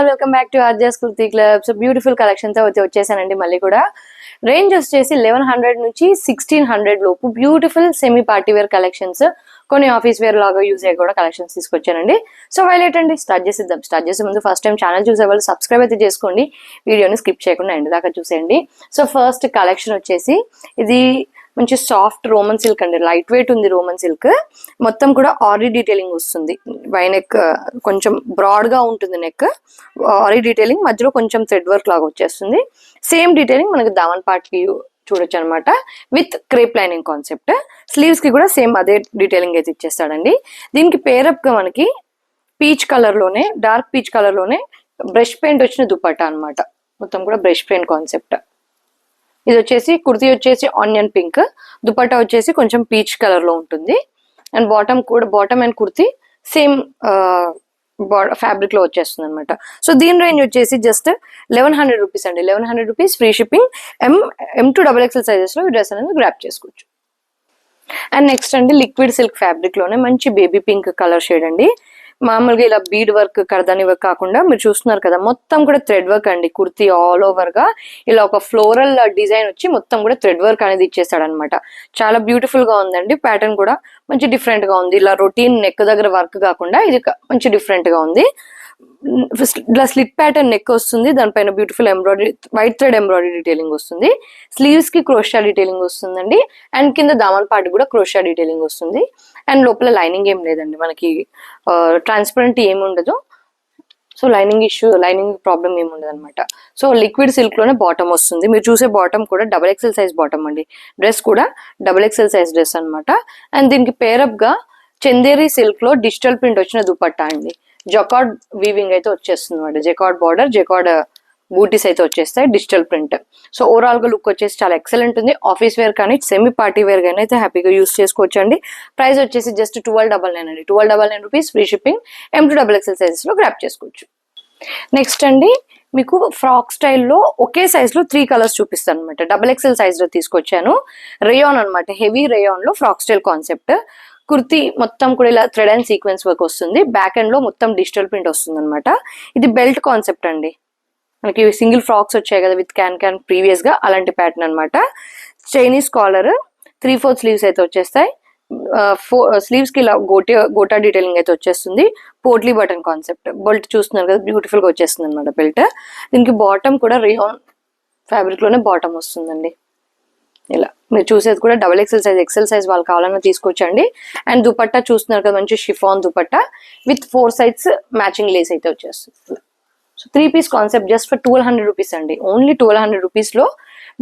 Welcome back to RJs kurti club. So beautiful collection తో వచ్చేసానండి. మళ్ళీ కూడా రేంజ్ వచ్చేసి 1100 నుంచి 1600 లోపు beautiful semi party wear collections, కొన్ని ఆఫీస్ వేర్ లాగా యూజ్ అయ్యే కూడా కలెక్షన్స్ తీసుకొచ్చానండి. సో వైలెట్ అండి, స్టార్ట్ చేసేద్దాం. స్టార్ట్ చేసే ముందు ఫస్ట్ టైం ఛానల్ చూసే వాళ్ళు సబ్స్క్రైబ్ అయితే చేసుకోండి, వీడియోని స్కిప్ చేయకుండా ఎండ్ దాకా చూసేయండి. సో ఫస్ట్ కలెక్షన్ వచ్చేసి ఇది మంచి సాఫ్ట్ రోమన్ సిల్క్ అండి, లైట్ వెయిట్ ఉంది రోమన్ సిల్క్. మొత్తం కూడా ఆరీ డీటెయిలింగ్ వస్తుంది. వై నెక్ కొంచెం బ్రాడ్ గా ఉంటుంది, నెక్ ఆరీ డీటెయిలింగ్, మధ్యలో కొంచెం థ్రెడ్ వర్క్ లాగా వచ్చేస్తుంది. సేమ్ డీటెయిలింగ్ మనకి దామన్ పార్ట్ కి చూడొచ్చు అనమాట, with crepe lining concept. Sleeves కి కూడా సేమ్ అదే డీటెయిలింగ్ అయితే ఇచ్చేస్తాడండి. దీనికి పేరప్ గా మనకి పీచ్ కలర్ లోనే, డార్క్ పీచ్ కలర్ లోనే బ్రష్ పెయింట్ వచ్చిన దుపట్టా అనమాట. మొత్తం కూడా బ్రష్ పెయింట్ కాన్సెప్ట్. ఇది వచ్చేసి కుర్తీ వచ్చేసి ఆనియన్ పింక్, దుపట్టా వచ్చేసి కొంచెం పీచ్ కలర్ లో ఉంటుంది. అండ్ బాటమ్ కూడా, bottom and kurti same fabric లో వచ్చేస్తుంది అనమాట. సో దీని రేంజ్ వచ్చేసి జస్ట్ 1100 రూపీస్ అండి. 1100 rupees, free shipping. M to XXL sizes లో ఈ డ్రెస్ అనేది గ్రాప్ చేసుకోవచ్చు. అండ్ నెక్స్ట్ అండి, లిక్విడ్ సిల్క్ ఫ్యాబ్రిక్ లోనే మంచి బేబీ పింక్ కలర్ షేడ్ అండి. మామూలుగా ఇలా బీడ్ వర్క్, కర్దాని వర్క్ కాకుండా మీరు చూస్తున్నారు కదా, మొత్తం కూడా థ్రెడ్ వర్క్ అండి. కుర్తీ ఆల్ ఓవర్ గా ఇలా ఒక ఫ్లోరల్ డిజైన్ వచ్చి మొత్తం కూడా థ్రెడ్ వర్క్ అనేది ఇచ్చేస్తాడు అనమాట. చాలా బ్యూటిఫుల్ గా ఉందండి. ప్యాటర్న్ కూడా మంచి డిఫరెంట్ గా ఉంది. ఇలా రొటీన్ నెక్ దగ్గర వర్క్ కాకుండా ఇది మంచి డిఫరెంట్ గా ఉంది. ఇలా స్లిట్ ప్యాటర్న్ నెక్ వస్తుంది, దానిపైన beautiful embroidery, white thread embroidery detailing వస్తుంది. స్లీవ్స్ కి క్రోషియా డీటెయిలింగ్ వస్తుందండి. అండ్ కింద దామన్ పార్ట్ కూడా క్రోషియా డీటెయిలింగ్ వస్తుంది. అండ్ లోపల లైనింగ్ ఏం లేదండి, మనకి ట్రాన్స్పరెంట్ ఏమి ఉండదు. సో లైనింగ్ ప్రాబ్లం ఏమి ఉండదు అనమాట. సో లిక్విడ్ సిల్క్ లోనే బాటమ్ వస్తుంది. మీరు చూసే బాటమ్ కూడా XXL సైజ్ బాటమ్ అండి. డ్రెస్ కూడా XXL సైజ్ డ్రెస్ అనమాట. అండ్ దీనికి పేరప్ గా చందేరి సిల్క్ లో డిజిటల్ ప్రింట్ వచ్చిన దుపట్టా అండి. జకార్డ్ వీవింగ్ అయితే వచ్చేస్తుంది అనమాట. జకార్డ్ బార్డర్, జకార్డ్ బూటీస్ అయితే వచ్చేస్తాయి, డిజిటల్ ప్రింట్. సో ఓవరాల్ గా లుక్ వచ్చేసి చాలా ఎక్సలెంట్ ఉంది. ఆఫీస్ వేర్ కానీ సెమీ పార్టీ వేర్ కానీ అయితే హ్యాపీగా యూస్ చేసుకోవచ్చు అండి. ప్రైస్ వచ్చేసి జస్ట్ 1299 అండి. 1299 rupees, free shipping. M to XXL sizes లో గ్రాప్ చేసుకోవచ్చు. నెక్స్ట్ అండి, మీకు ఫ్రాక్ స్టైల్లో ఒకే సైజ్ లో 3 కలర్స్ చూపిస్తాను అనమాట. XXL సైజ్ లో తీసుకొచ్చాను. రేయాన్ అనమాట, హెవీ రేయాన్ లో ఫ్రాక్ స్టైల్ కాన్సెప్ట్. కుర్తీ మొత్తం కూడా ఇలా థ్రెడ్ అండ్ సీక్వెన్స్ వర్క్ వస్తుంది. బ్యాక్ ఎండ్ లో మొత్తం డిజిటల్ ప్రింట్ వస్తుంది అనమాట. ఇది బెల్ట్ కాన్సెప్ట్ అండి. మనకి సింగిల్ ఫ్రాక్స్ వచ్చాయి కదా విత్ క్యాన్ ప్రీవియస్ గా, అలాంటి ప్యాటర్న్ అనమాట. చైనీస్ కాలర్, 3/4 స్లీవ్స్ అయితే వచ్చేస్తాయి. స్లీవ్స్ కి ఇలా గోటా డీటెయిలింగ్ అయితే వచ్చేస్తుంది. Potli button concept. బెల్ట్ చూస్తున్నారు కదా, బ్యూటిఫుల్ గా వచ్చేస్తుంది అనమాట బెల్ట్. దీనికి బాటమ్ కూడా రేయాన్ ఫ్యాబ్రిక్ లోనే బాటమ్ వస్తుందండి. ఇలా మీరు చూసేది కూడా XXL సైజ్, XL సైజ్ వాళ్ళు కావాలన్నా తీసుకోవచ్చండి. అండ్ దుపట్టా చూస్తున్నారు కదా, మంచి chiffon dupatta with 4 sides matching lace అయితే వచ్చేస్తుంది. So 3 piece concept just for 1200 rupees అండి. ఓన్లీ 1200 రూపీస్ లో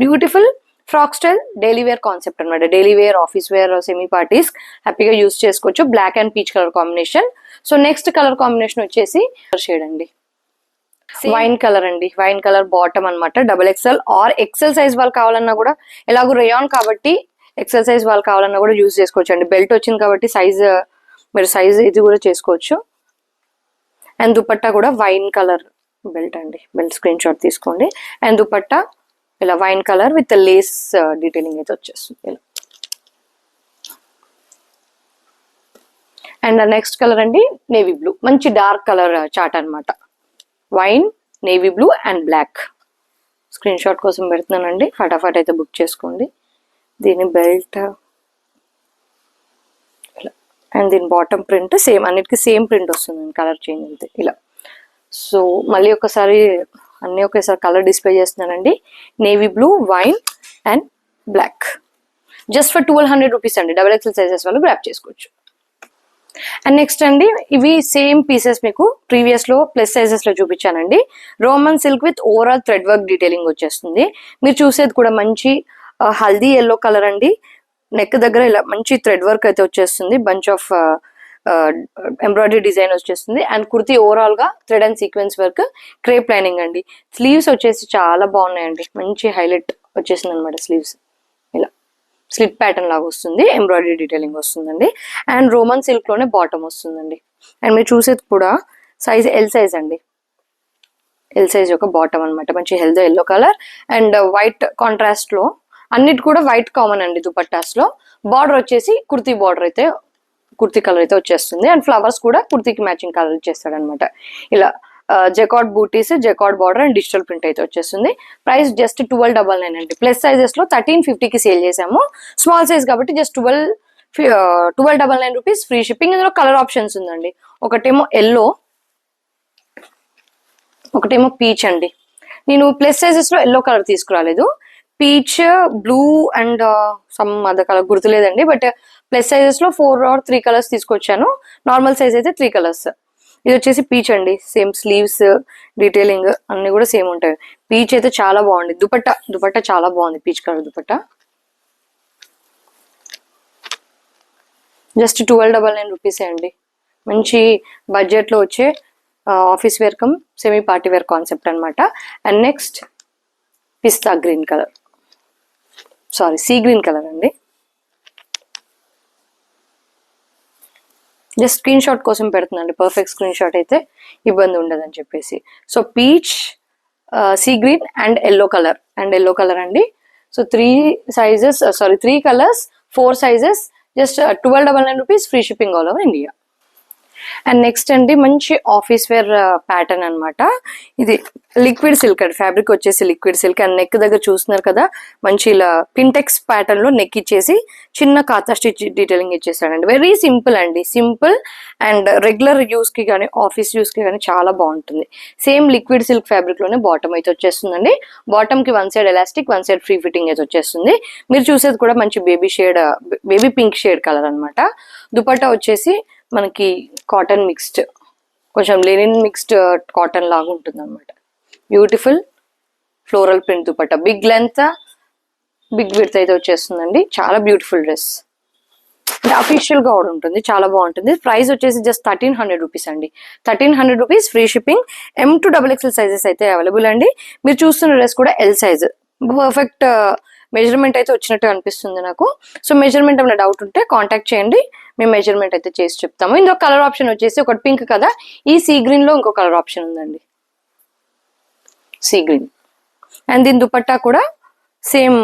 beautiful frock style daily wear concept అనమాట. Daily wear, office wear, semi parties హ్యాపీగా యూస్ చేసుకోవచ్చు. Black and peach colour combination. So next colour combination వచ్చేసి shade అండి, wine colour అండి. Wine colour bottom అనమాట. XXL or XL size వాళ్ళు కావాలన్నా కూడా, ఎలాగో రేయాన్ కాబట్టి XL సైజ్ వాళ్ళు కావాలన్నా కూడా యూజ్ చేసుకోవచ్చు అండి. బెల్ట్ వచ్చింది కాబట్టి మీరు సైజ్ ఇది కూడా చేసుకోవచ్చు. అండ్ దుపట్టా కూడా వైన్ కలర్ బెల్ట్ అండి. బెల్ట్ స్క్రీన్ షాట్ తీసుకోండి. అండ్ దుపట్టా ఇలా wine colour with lace detailing అయితే వచ్చేస్తుంది ఇలా. అండ్ నెక్స్ట్ కలర్ అండి, నేవీ బ్లూ, మంచి డార్క్ కలర్ చాట్ అనమాట. Wine, navy blue and black. Screen shot కోసం పెడుతున్నానండి, ఫటాఫట్ అయితే బుక్ చేసుకోండి. దీని బెల్ట్ ఇలా. అండ్ దీని బాటమ్ ప్రింట్ సేమ్, అన్నిటికీ సేమ్ ప్రింట్ వస్తుంది, కలర్ చేంజ్ అంతే ఇలా. సో మళ్ళీ ఒకసారి అన్ని ఒకేసారి కలర్ డిస్ప్లే చేస్తున్నానండి. Navy blue, wine and black. Just for 1200 rupees అండి. XXL సైజెస్ వాళ్ళు గ్రాప్ చేసుకోవచ్చు. అండ్ నెక్స్ట్ అండి, ఇవి సేమ్ పీసెస్ మీకు ప్రీవియస్ లో ప్లస్ సైజెస్ లో చూపించానండి. Roman silk with overall thread work detailing వచ్చేస్తుంది. మీరు చూసేది కూడా మంచి హల్దీ ఎల్లో కలర్ అండి. నెక్ దగ్గర ఇలా మంచి థ్రెడ్ వర్క్ అయితే వచ్చేస్తుంది. బంచ్ ఆఫ్ ఎంబ్రాయిడరీ డిజైన్ వచ్చేస్తుంది. అండ్ కుర్తీ ఓవరాల్ గా thread and sequence work, crepe lining అండి. స్లీవ్స్ వచ్చేసి చాలా బాగున్నాయండి, మంచి హైలైట్ వచ్చేసింది అనమాట. స్లీవ్స్ ఇలా స్లిట్ ప్యాటర్న్ లాగా వస్తుంది, ఎంబ్రాయిడరీ డీటెయిలింగ్ వస్తుందండి. అండ్ రోమన్ సిల్క్ లోనే బాటమ్ వస్తుందండి. అండ్ మీరు చూసేది కూడా సైజ్ ఎల్ సైజ్ అండి. ఎల్ సైజ్ యొక్క బాటమ్ అనమాట. మంచి healthy yellow colour and white contrast లో, అన్నిటి కూడా వైట్ కామన్ అండి దుపట్టాస్ లో. బార్డర్ వచ్చేసి కుర్తీ బార్డర్ అయితే, కుర్తీ కలర్ అయితే వచ్చేస్తుంది. అండ్ ఫ్లవర్స్ కూడా కుర్తీకి మ్యాచింగ్ కలర్ ఇచ్చేస్తాడు అనమాట. ఇలా జెకార్డ్ బూటీస్, jacquard border and digital print అయితే వచ్చేస్తుంది. ప్రైస్ జస్ట్ 1299 అండి. ప్లస్ సైజెస్ లో 1350కి సేల్ చేసాము. స్మాల్ సైజ్ కాబట్టి జస్ట్ 1299 రూపీస్ ఫ్రీ షిప్పింగ్. ఇందులో కలర్ ఆప్షన్స్ ఉందండి. ఒకటేమో ఎల్లో, ఒకటేమో పీచ్ అండి. నేను ప్లస్ సైజెస్ లో ఎల్లో కలర్ తీసుకురాలేదు. Peach, blue and some other colour గుర్తులేదండి. బట్ ప్లస్ సైజెస్ లో 4 or 3 కలర్స్ తీసుకొచ్చాను. నార్మల్ సైజ్ అయితే 3 కలర్స్. ఇది వచ్చేసి పీచ్ అండి. సేమ్ స్లీవ్స్, డీటెయిలింగ్ అన్ని కూడా సేమ్ ఉంటాయి. పీచ్ అయితే చాలా బాగుంది. దుపట్టా చాలా బాగుంది. పీచ్ కలర్ దుపట్టా జస్ట్ 1299 రూపీసే అండి. మంచి బడ్జెట్ లో వచ్చే office wear come semi party wear concept అనమాట. And next pista green colour, sea green colour అండి. జస్ట్ స్క్రీన్ షాట్ కోసం పెడుతుందండి. పర్ఫెక్ట్ స్క్రీన్ షాట్ అయితే ఇబ్బంది ఉండదని చెప్పేసి. So peach, sea green and yellow colour అండి. So 3 colours 4 sizes just 1299 rupees free shipping all over India. And next అండి మంచి ఆఫీస్ వేర్ ప్యాటర్న్ అనమాట. ఇది లిక్విడ్ సిల్క్ అండి. ఫ్యాబ్రిక్ వచ్చేసి లిక్విడ్ సిల్క్. అండ్ నెక్ దగ్గర చూస్తున్నారు కదా, మంచి ఇలా పింటెక్స్ ప్యాటర్న్ లో నెక్ ఇచ్చేసి చిన్న కాతా స్టిచ్ డీటెయిలింగ్ ఇచ్చేసాడండి. వెరీ సింపుల్ అండి. సింపుల్ అండ్ రెగ్యులర్ యూస్ కి కానీ ఆఫీస్ యూస్ కి కానీ చాలా బాగుంటుంది. సేమ్ లిక్విడ్ సిల్క్ ఫ్యాబ్రిక్ లోనే బాటమ్ అయితే వచ్చేస్తుందండి. బాటమ్ కి 1 side elastic, 1 side free fitting అయితే వచ్చేస్తుంది. మీరు చూసేది కూడా మంచి బేబీ పింక్ షేడ్ కలర్ అనమాట. దుపట్టా వచ్చేసి మనకి కాటన్ మిక్స్డ్, కొంచెం లెనిన్ మిక్స్డ్ కాటన్ లాగా ఉంటుంది అనమాట. Beautiful floral print dupatta. Big length, big width అయితే వచ్చేస్తుందండి. చాలా బ్యూటిఫుల్ డ్రెస్. అఫీషియల్ గా కూడా ఉంటుంది. చాలా బాగుంటుంది. ప్రైస్ వచ్చేసి జస్ట్ 1300 రూపీస్ అండి. 1300 rupees free shipping. M to XXL sizes అయితే అవైలబుల్ అండి. మీరు చూస్తున్న డ్రెస్ కూడా L సైజ్. పర్ఫెక్ట్ మెజర్మెంట్ అయితే వచ్చినట్టు అనిపిస్తుంది నాకు. సో మెజర్మెంట్ ఏమైనా డౌట్ ఉంటే కాంటాక్ట్ చేయండి. మేము మెజర్మెంట్ అయితే చేసి చెప్తాము. ఇందులో కలర్ ఆప్షన్ వచ్చేసి ఒకటి పింక్ కదా, ఈ సీ గ్రీన్ లో ఇంకో కలర్ ఆప్షన్ ఉందండి, సీ గ్రీన్. అండ్ దీని దుపట్టా కూడా సేమ్,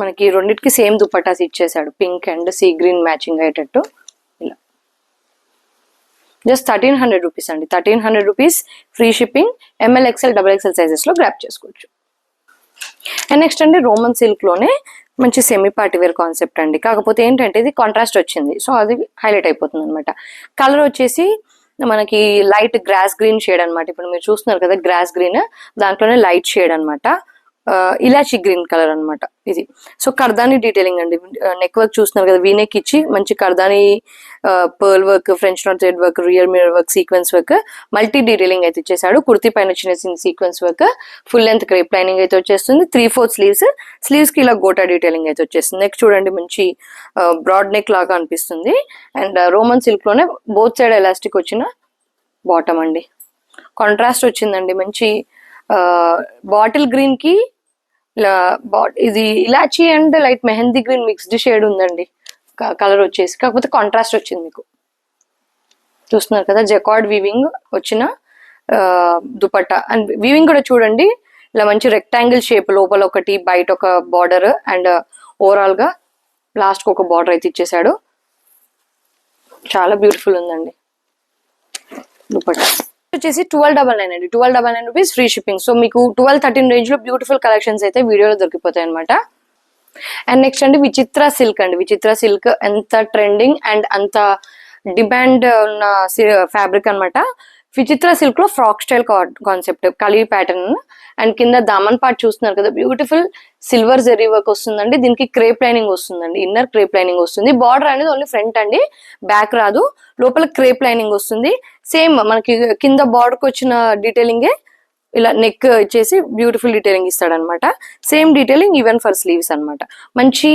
మనకి రెండింటికి సేమ్ దుపట్టాస్ ఇచ్చేసాడు. Pink and sea green matching అయ్యేటట్టు ఇలా. జస్ట్ 1300 రూపీస్ అండి. 1300 rupees free shipping. ML, XL, XXL sizes లో గ్రాప్ చేసుకోవచ్చు. అండ్ నెక్స్ట్ అండి రోమన్ సిల్క్ లోనే మంచి సెమీ పార్టీ వేర్ కాన్సెప్ట్ అండి. కాకపోతే ఏంటంటే ఇది కాంట్రాస్ట్ వచ్చింది, సో అది హైలైట్ అయిపోతుంది అనమాట. కలర్ వచ్చేసి మనకి లైట్ గ్రాస్ గ్రీన్ షేడ్ అనమాట. ఇప్పుడు మీరు చూస్తున్నారు కదా గ్రాస్ గ్రీన్, దాంట్లోనే లైట్ షేడ్ అనమాట. ఇలాచి గ్రీన్ కలర్ అనమాట ఇది. సో కర్దాని డీటెయిలింగ్ అండి. నెక్ వర్క్ చూస్తున్నారు కదా, వీనెక్ ఇచ్చి మంచి కర్దాని pearl work, French knot thread work, real mirror work, sequence work, multi detailing అయితే ఇచ్చేసాడు. కుర్తీ పైన చిన్న sequence work, full length crepe lining అయితే వచ్చేస్తుంది. 3/4 స్లీవ్స్ కి ఇలా గోటా డీటెయిలింగ్ అయితే వచ్చేస్తుంది. నెక్ చూడండి మంచి బ్రాడ్ నెక్ లాగా అనిపిస్తుంది. అండ్ రోమన్ సిల్క్ లోనే బోత్ సైడ్ ఎలాస్టిక్ వచ్చిన బాటమ్ అండి. కాంట్రాస్ట్ వచ్చిందండి. మంచి బాటిల్ గ్రీన్ కి ఇది elaichi and light mehndi green mixed shade ఉందండి కలర్ వచ్చేసి. కాకపోతే కాంట్రాస్ట్ వచ్చింది. మీకు చూస్తున్నారు కదా జెకార్డ్ వీవింగ్ వచ్చిన దుపట్టా. అండ్ వీవింగ్ కూడా చూడండి ఇలా మంచి రెక్టాంగిల్ షేప్, లోపల ఒకటి బయట ఒక బార్డర్ అండ్ ఓవరాల్ గా లాస్ట్ కి ఒక బార్డర్ అయితే ఇచ్చేసాడు. చాలా బ్యూటిఫుల్ ఉందండి దుపట్టా. వచ్చేసి 1299 అండి. 1299 రూపీస్ ఫ్రీ షిప్పింగ్. సో మీకు 12-13 రేంజ్ లో బ్యూటిఫుల్ కలెక్షన్స్ అయితే వీడియోలో దొరికిపోతాయి అనమాట. అండ్ నెక్స్ట్ అండి విచిత్ర సిల్క్ అండి. విచిత్ర సిల్క్ ఎంత ట్రెండింగ్ అండ్ అంత డిమాండ్ ఉన్న ఫ్యాబ్రిక్ అనమాట. విచిత్ర సిల్క్ లో ఫ్రాక్ స్టైల్ కాన్సెప్ట్, కలీ ప్యాటర్న్. అండ్ కింద దామన్ పార్ట్ చూస్తున్నారు కదా, బ్యూటిఫుల్ సిల్వర్ జెరీ వర్క్ వస్తుందండి. దీనికి క్రేప్ లైనింగ్ వస్తుందండి, ఇన్నర్ క్రేప్ లైనింగ్ వస్తుంది. బార్డర్ అనేది ఓన్లీ ఫ్రంట్ అండి, బ్యాక్ రాదు. లోపల క్రేప్ లైనింగ్ వస్తుంది. సేమ్ మనకి కింద బార్డర్ కి వచ్చిన డీటెయిలింగే ఇలా నెక్ ఇచ్చేసి బ్యూటిఫుల్ డీటెయిలింగ్ ఇస్తాడనమాట. Same detailing even for sleeves అనమాట. మంచి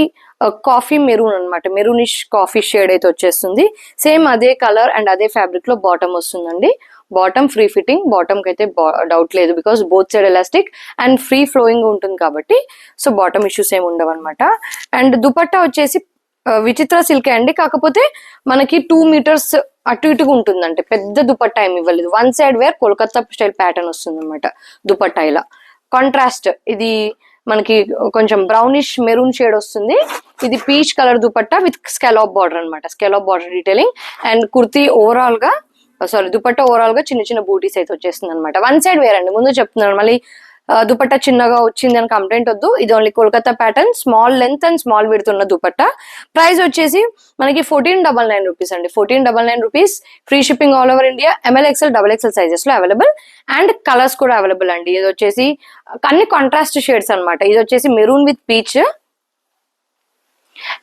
కాఫీ మెరూన్ అనమాట, మెరూనిష్ కాఫీ షేడ్ అయితే వచ్చేస్తుంది. సేమ్ అదే కలర్ అండ్ అదే ఫ్యాబ్రిక్ లో బాటమ్ వస్తుందండి. బాటమ్ ఫ్రీ ఫిట్టింగ్, బాటమ్ కి అయితే డౌట్ లేదు, because both side elastic and free flowing ఉంటుంది కాబట్టి. సో బాటమ్ ఇష్యూస్ ఏమి ఉండవు అనమాట. అండ్ దుపట్టా వచ్చేసి విచిత్ర సిల్క్ అండి. కాకపోతే మనకి 2 మీటర్స్ అటు ఇటుగా ఉంటుందంటే పెద్ద దుపట్టా ఏమి ఇవ్వలేదు. 1 side where Kolkata style pattern వస్తుంది అనమాట దుపట్టా. ఇలా కాంట్రాస్ట్ ఇది మనకి కొంచెం బ్రౌనిష్ మెరూన్ షేడ్ వస్తుంది. ఇది peach colour dupatta with scallop border అనమాట. Scallop border detailing. And kurti overall గా సారీ దుపట్టా ఓవరాల్ గా చిన్న చిన్న బూటీస్ అయితే వచ్చేస్తుంది అనమాట. వన్ సైడ్ వేర్ అండి, ముందు చెప్తున్నాను మళ్ళీ దుపట్టా చిన్నగా వచ్చింది అని కంప్లైంట్ వద్దు. ఇది only Kolkata pattern, small length and small width ఉన్న దుపట్టా. ప్రైస్ వచ్చేసి మనకి 1499 రూపీస్ అండి. 1499 rupees, free shipping all over India. ML XL XXL sizes లో అవైలబుల్ అండ్ కలర్స్ కూడా అవైలబుల్ అండి. ఇది వచ్చేసి అన్ని కాంట్రాస్ట్ షేడ్స్ అనమాట. ఇది వచ్చేసి maroon with peach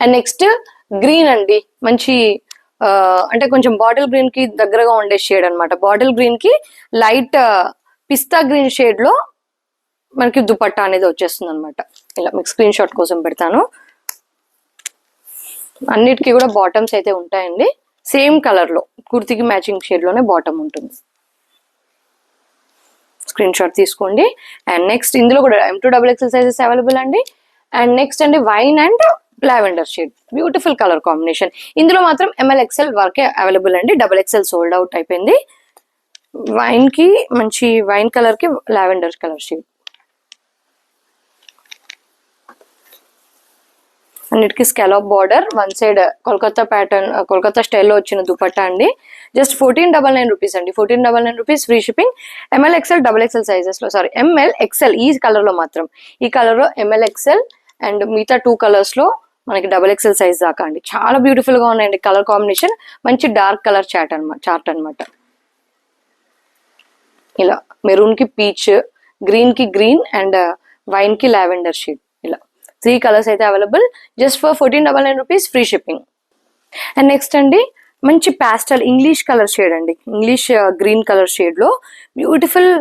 and next green అండి, మంచి అంటే కొంచెం బాటిల్ గ్రీన్ కి దగ్గరగా ఉండే షేడ్ అనమాట. బాటిల్ గ్రీన్ కి లైట్ పిస్తా గ్రీన్ షేడ్ లో మనకి దుపట్టా అనేది వచ్చేస్తుంది అనమాట. ఇలా మీకు స్క్రీన్ షాట్ కోసం పెడతాను. అన్నిటికీ కూడా బాటమ్స్ అయితే ఉంటాయండి, సేమ్ కలర్ లో కుర్తికి మ్యాచింగ్ షేడ్ లోనే బాటమ్ ఉంటుంది. స్క్రీన్ షాట్ తీసుకోండి. అండ్ నెక్స్ట్ ఇందులో కూడా M2 XXL సైజెస్ అవైలబుల్ అండి. అండ్ నెక్స్ట్ అండి wine and lavender shade, beautiful colour combination. ఇందులో మాత్రం ML XL వరకే అవైలబుల్ అండి, XXL సోల్డ్ అవుట్ అయిపోయింది. వైన్ కి మంచి వైన్ కలర్ కి లావెండర్ కలర్ షేడ్. అన్నిటికీ scallop border, one side Kolkata pattern, Kolkata స్టైల్లో వచ్చిన దుపట్టా అండి. జస్ట్ 1499 రూపీస్ అండి. 1499 rupees, free shipping. ML XL XXL sizes లో, సారీ ML XL ఈ కలర్ లో మాత్రం, ఈ కలర్ లో ML XL అండ్ మిగతా 2 కలర్స్ లో మనకి XXL సైజ్ దాకా అండి. చాలా బ్యూటిఫుల్ గా ఉన్నాయండి కలర్ కాంబినేషన్. మంచి డార్క్ కలర్ చార్ట్ అనమాట. ఇలా మెరూన్ కి పీచ్, గ్రీన్ కి గ్రీన్ అండ్ వైన్ కి లావెండర్ షేడ్. ఇలా 3 కలర్స్ అయితే available, just for 1499 rupees, free shipping. And next అండి మంచి పాస్టల్ ఇంగ్లీష్ కలర్ షేడ్ అండి, ఇంగ్లీష్ గ్రీన్ కలర్ షేడ్ లో బ్యూటిఫుల్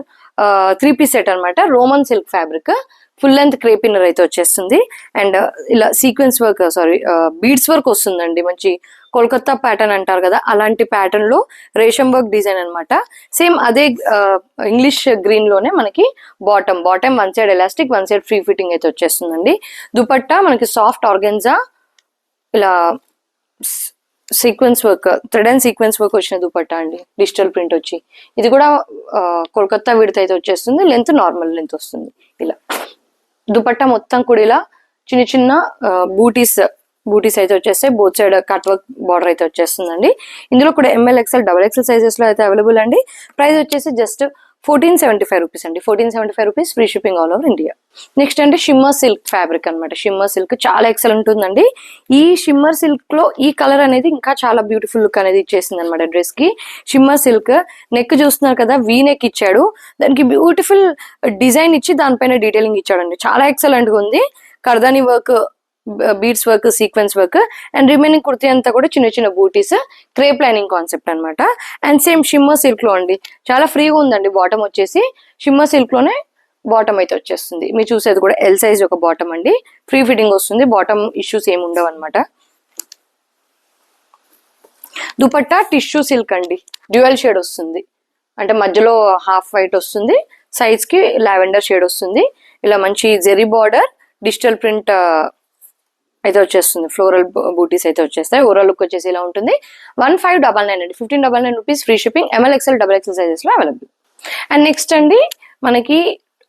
3 పీస్ సెట్ అనమాట. Roman silk fabric, full length crepe inner అయితే వచ్చేస్తుంది. అండ్ ఇలా sequence work, sorry beads work వస్తుందండి. మంచి కోల్కతా ప్యాటర్న్ అంటారు కదా, అలాంటి ప్యాటర్న్ లో రేషం వర్క్ డిజైన్ అనమాట. సేమ్ అదే ఇంగ్లీష్ గ్రీన్ లోనే మనకి bottom one side elastic, one side free fitting అయితే వచ్చేస్తుందండి. దుపట్టా మనకి సాఫ్ట్ ఆర్గెన్జా, ఇలా sequence work, thread and sequence work వచ్చిన దుపట్టా అండి. డిజిటల్ ప్రింట్ వచ్చి, ఇది కూడా కోల్కతా విడత అయితే వచ్చేస్తుంది. లెంత్ నార్మల్ లెంత్ వస్తుంది. ఇలా దుపట్టా మొత్తం కూడా ఇలా చిన్న చిన్న బూటీస్ అయితే వచ్చేస్తాయి. Both side cut work border అయితే వచ్చేస్తుందండి. ఇందులో కూడా ML XL XXL సైజెస్ లో అయితే అవైలబుల్ అండి. ప్రైస్ వచ్చేసి జస్ట్ 1475 రూపీస్ అండి. 1475 rupees, free shipping all over India. Next అంటే షిమ్మర్ సిల్క్ ఫ్యాబ్రిక్ అనమాట. షిమ్మర్ సిల్క్ చాలా ఎక్సలెంట్ ఉందండి. ఈ షిమ్మర్ సిల్క్ లో ఈ కలర్ అనేది ఇంకా చాలా బ్యూటిఫుల్ లుక్ అనేది ఇచ్చేసింది అనమాట డ్రెస్ కి. షిమ్మర్ సిల్క్ నెక్ చూస్తున్నారు కదా, వీ నెక్ ఇచ్చాడు, దానికి బ్యూటిఫుల్ డిజైన్ ఇచ్చి దానిపైన డీటెయిలింగ్ ఇచ్చాడండి. చాలా ఎక్సలెంట్ గా ఉంది. కర్దాని work, beads work, sequence work and remaining kurti అంతా కూడా చిన్న చిన్న బూటీస్, క్రేప్ లైనింగ్ కాన్సెప్ట్ అనమాట. అండ్ సేమ్ షిమ్మర్ సిల్క్ లో అండి, చాలా ఫ్రీగా ఉందండి. బాటమ్ వచ్చేసి షిమ్మర్ సిల్క్ లోనే బాటమ్ అయితే వచ్చేస్తుంది. మీరు చూసేది కూడా L సైజ్ ఒక బాటమ్ అండి, ఫ్రీ ఫిట్టింగ్ వస్తుంది. బాటమ్ ఇష్యూస్ ఏమి ఉండవు అనమాట. దుపట్టా టిష్యూ సిల్క్ అండి, డ్యూయల్ షేడ్ వస్తుంది. అంటే మధ్యలో హాఫ్ వైట్ వస్తుంది, సైజ్ కి లావెండర్ షేడ్ వస్తుంది. ఇలా మంచి జెరీ బార్డర్, డిజిటల్ ప్రింట్ అయితే వచ్చేస్తుంది. ఫ్లోరల్ బూటీస్ అయితే వచ్చేస్తాయి. ఓవరాల్ లుక్ వచ్చేసి ఇలా ఉంటుంది. 1599 అండి. 1599 rupees, free shipping. ML XL XXL sizes లో అవైలబుల్. అండ్ నెక్స్ట్ అండి మనకి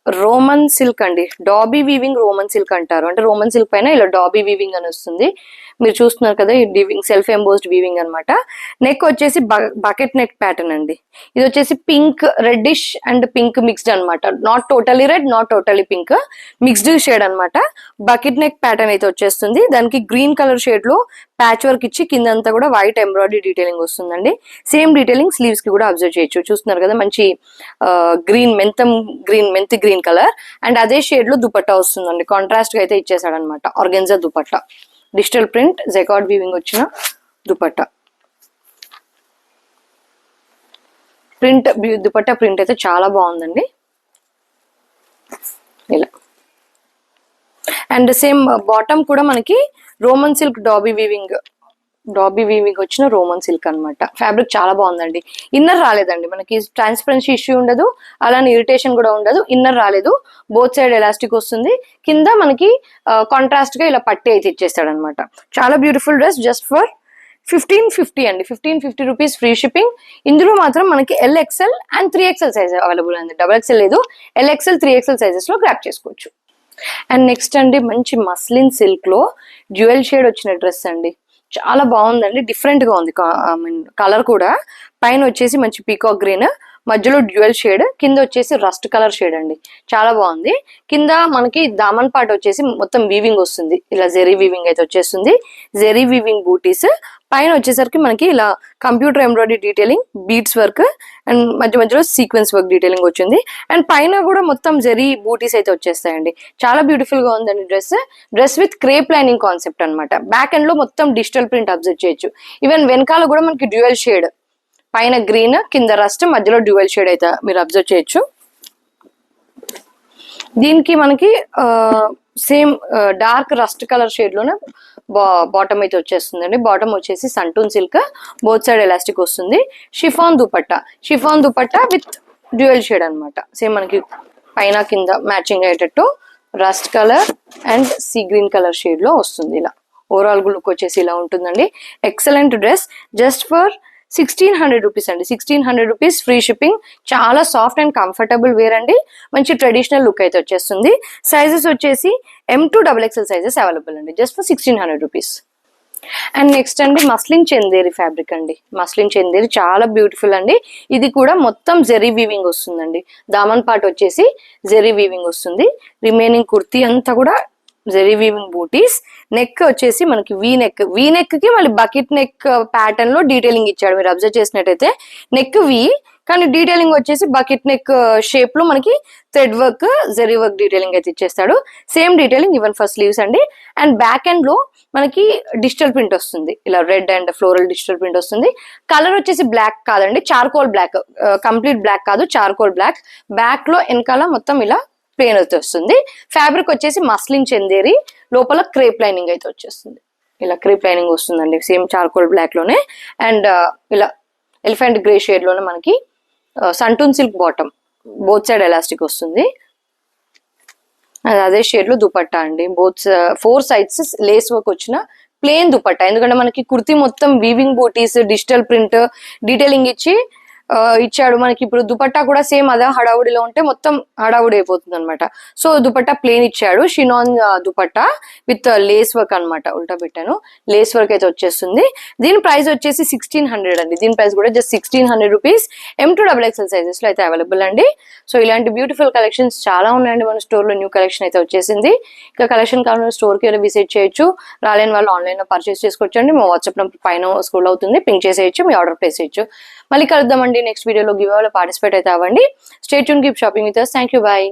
రోమన్ సిల్క్ అండి, డాబీ వీవింగ్ రోమన్ సిల్క్ అంటారు. అంటే రోమన్ సిల్క్ పైన ఇలా డాబీ వీవింగ్ అని వస్తుంది. మీరు చూస్తున్నారు కదా, ఈ వీవింగ్ సెల్ఫ్ ఎంబోస్డ్ వీవింగ్ అనమాట. నెక్ వచ్చేసి బకెట్ నెక్ ప్యాటర్న్ అండి. ఇది వచ్చేసి pink, reddish and pink mixed అనమాట. Not totally red, not totally pink, mixed shade అనమాట. బకెట్ నెక్ ప్యాటర్న్ అయితే వచ్చేస్తుంది. దానికి గ్రీన్ కలర్ షేడ్ లో ప్యాచ్ వర్క్ ఇచ్చి కిందంతా కూడా వైట్ ఎంబ్రాయిడరీ డీటెయిలింగ్ వస్తుందండి. సేమ్ డీటెయిలింగ్ స్లీవ్స్ కి కూడా అబ్జర్వ్ చేయొచ్చు. చూస్తున్నారు కదా, మంచి గ్రీన్, మెంతి గ్రీన్ కలర్ అండ్ అదే షేడ్ లో దుపట్టా వస్తుందండి. కాంట్రాస్ట్ గా అయితే ఇచ్చేసాడు అనమాట. Organza dupatta, digital print, jacquard weaving వచ్చిన దుపట్టా. దుపట్టా ప్రింట్ అయితే చాలా బాగుందండి. ఇలా అండ్ సేమ్ బాటమ్ కూడా మనకి రోమన్ సిల్క్ డాబీ వీవింగ్ వచ్చిన రోమన్ సిల్క్ అనమాట. ఫ్యాబ్రిక్ చాలా బాగుందండి. ఇన్నర్ రాలేదండి మనకి, ట్రాన్స్పరెన్సీ ఇష్యూ ఉండదు, అలానే ఇరిటేషన్ కూడా ఉండదు. ఇన్నర్ రాలేదు, బోత్ సైడ్ ఎలాస్టిక్ వస్తుంది. కింద మనకి కాంట్రాస్ట్ గా ఇలా పట్టి అయితే ఇచ్చేస్తాడు అనమాట. చాలా బ్యూటిఫుల్ డ్రెస్, జస్ట్ ఫర్ 1550 అండి. 1550 రూపీస్, ఫ్రీ షిప్పింగ్. ఇందులో మాత్రం మనకి L XL and 3XL size available అండి. XXL లేదు, L XL 3XL సైజెస్ లో గ్రాప్ చేసుకోవచ్చు. అండ్ నెక్స్ట్ అండి మంచి మస్లిన్ సిల్క్ లో డ్యూయల్ షేడ్ వచ్చిన డ్రెస్ అండి. చాలా బాగుందండి, డిఫరెంట్ గా ఉంది. కలర్ కూడా పైన వచ్చేసి మంచి పీకాక్ గ్రీన్, మధ్యలో డ్యూయల్ షేడ్, కింద వచ్చేసి రస్ట్ కలర్ షేడ్ అండి. చాలా బాగుంది. కింద మనకి దామన్ పార్ట్ వచ్చేసి మొత్తం వీవింగ్ వస్తుంది, ఇలా జెరీ వీవింగ్ అయితే వచ్చేస్తుంది. జెరీ వీవింగ్ బూటీస్, పైన వచ్చేసరికి మనకి ఇలా computer embroidery detailing, beads work and మధ్య మధ్యలో సీక్వెన్స్ వర్క్ డీటెయిలింగ్ వచ్చింది. అండ్ పైన కూడా మొత్తం జెరీ బూటీస్ అయితే వచ్చేస్తాయండి. చాలా బ్యూటిఫుల్ గా ఉందండి dress with crepe lining concept అనమాట. బ్యాక్ ఎండ్ లో మొత్తం డిజిటల్ ప్రింట్ అబ్జర్వ్ చేయొచ్చు. ఈవెన్ వెనకాల కూడా మనకి డ్యూయల్ షేడ్, పైన గ్రీన్ కింద రస్ట్ మధ్యలో డ్యూయల్ షేడ్ అయితే మీరు అబ్జర్వ్ చేయొచ్చు. దీనికి మనకి same dark rust colour shade లోనే బాటమ్ అయితే వచ్చేస్తుందండి. బాటమ్ వచ్చేసి సంటూన్ సిల్క్, బోత్ సైడ్ ఎలాస్టిక్ వస్తుంది. Chiffon dupatta with dual shade అనమాట. సేమ్ మనకి పైన కింద మ్యాచింగ్ అయ్యేటట్టు rust colour and see green colour shade లో వస్తుంది. ఇలా ఓవరాల్ లుక్ వచ్చేసి ఇలా ఉంటుందండి. Excellent dress, just for 1600 rupees అండి. 1600 రూపీస్, ఫ్రీ షిప్పింగ్. చాలా సాఫ్ట్ అండ్ కంఫర్టబుల్ వేర్ అండి. మంచి ట్రెడిషనల్ లుక్ అయితే వచ్చేస్తుంది. సైజెస్ వచ్చేసి M2 XXL సైజెస్ అవైలబుల్ అండి, just for 1600 rupees. And next అండి మస్లిన్ చందేరి ఫ్యాబ్రిక్ అండి. మస్లిన్ చందేరి చాలా బ్యూటిఫుల్ అండి. ఇది కూడా మొత్తం జెరీ వీవింగ్ వస్తుందండి. దామన్ పార్ట్ వచ్చేసి జెరీ వీవింగ్ వస్తుంది. రిమైనింగ్ కుర్తీ అంతా కూడా జెరీ వీవింగ్ బూటీస్. నెక్ వచ్చేసి మనకి వీ నెక్ కి మళ్ళీ బకెట్ నెక్ ప్యాటర్న్ లో డీటెయిలింగ్ ఇచ్చాడు. మీరు అబ్జర్వ్ చేసినట్టయితే నెక్ వి, కానీ డీటెయిలింగ్ వచ్చేసి బకెట్ నెక్ షేప్ లో మనకి thread work, zari work detailing అయితే ఇచ్చేస్తాడు. Same detailing even for sleeves అండి. అండ్ బ్యాక్ ఎండ్ లో మనకి డిజిటల్ ప్రింట్ వస్తుంది, ఇలా red and floral digital print వస్తుంది. కలర్ వచ్చేసి బ్లాక్ కాదండి, చార్కోల్ బ్లాక్, కంప్లీట్ బ్లాక్ కాదు, చార్కోల్ బ్లాక్. బ్యాక్ లో వెనకాల మొత్తం ఇలా ప్లేన్ అయితే వస్తుంది. ఫ్యాబ్రిక్ వచ్చేసి మస్లిన్ చందేరి, లోపల క్రేప్ లైనింగ్ అయితే వచ్చేస్తుంది. ఇలా క్రేప్ లైనింగ్ వస్తుందండి, సేమ్ చార్కోల్ బ్లాక్ లోనే. అండ్ ఇలా ఎలిఫెంట్ గ్రే షేడ్ లోనే మనకి సంటూన్ silk bottom, both side elastic వస్తుంది. అదే షేడ్ లో దుపట్టా అండి. బోత్ 4 సైడ్స్ లేస్ వర్క్ వచ్చిన ప్లేన్ దుపట్టా. ఎందుకంటే మనకి కుర్తీ మొత్తం వీవింగ్ బూటీస్, డిజిటల్ ప్రింట్ డీటెయిలింగ్ ఇచ్చి ఇచ్చాడు. మనకి ఇప్పుడు దుపట్టా కూడా సేమ్ అదే హడావుడిలో ఉంటే మొత్తం హడావుడి అయిపోతుంది అనమాట. సో దుపట్టా ప్లేన్ ఇచ్చాడు, షినాన్ దుపట్టా విత్ లేస్ వర్క్ అనమాట. ఉల్టా పెట్టాను, లేస్ వర్క్ అయితే వచ్చేస్తుంది. దీని ప్రైస్ వచ్చేసి 1600 అండి. దీని ప్రైస్ కూడా just 1600 rupees. M2 XXL sizes లో అయితే అవైలబుల్ అండి. సో ఇలాంటి బ్యూటిఫుల్ కలెక్షన్స్ చాలా ఉన్నాయండి మన స్టోర్ లో. న్యూ కలెక్షన్ అయితే వచ్చేసింది. ఇంకా కలెక్షన్ కావాలని స్టోర్ కి విజిట్ చేయొచ్చు. రాలేని వాళ్ళు ఆన్లైన్ లో పర్చేస్ చేసుకోవచ్చండి. మా వాట్సాప్ నంబర్ పైన స్క్రోల్ అవుతుంది, పింక్ చేసేయచ్చు, మీ ఆర్డర్ ప్లేస్ చేయొచ్చు. మళ్ళీ కలుద్దామండి నెక్స్ట్ వీడియోలో. గివ్ అవే లో పార్టిసిపేట్ అయితే అవ్వండి. Stay tune, keep shopping with us. Thank you, by.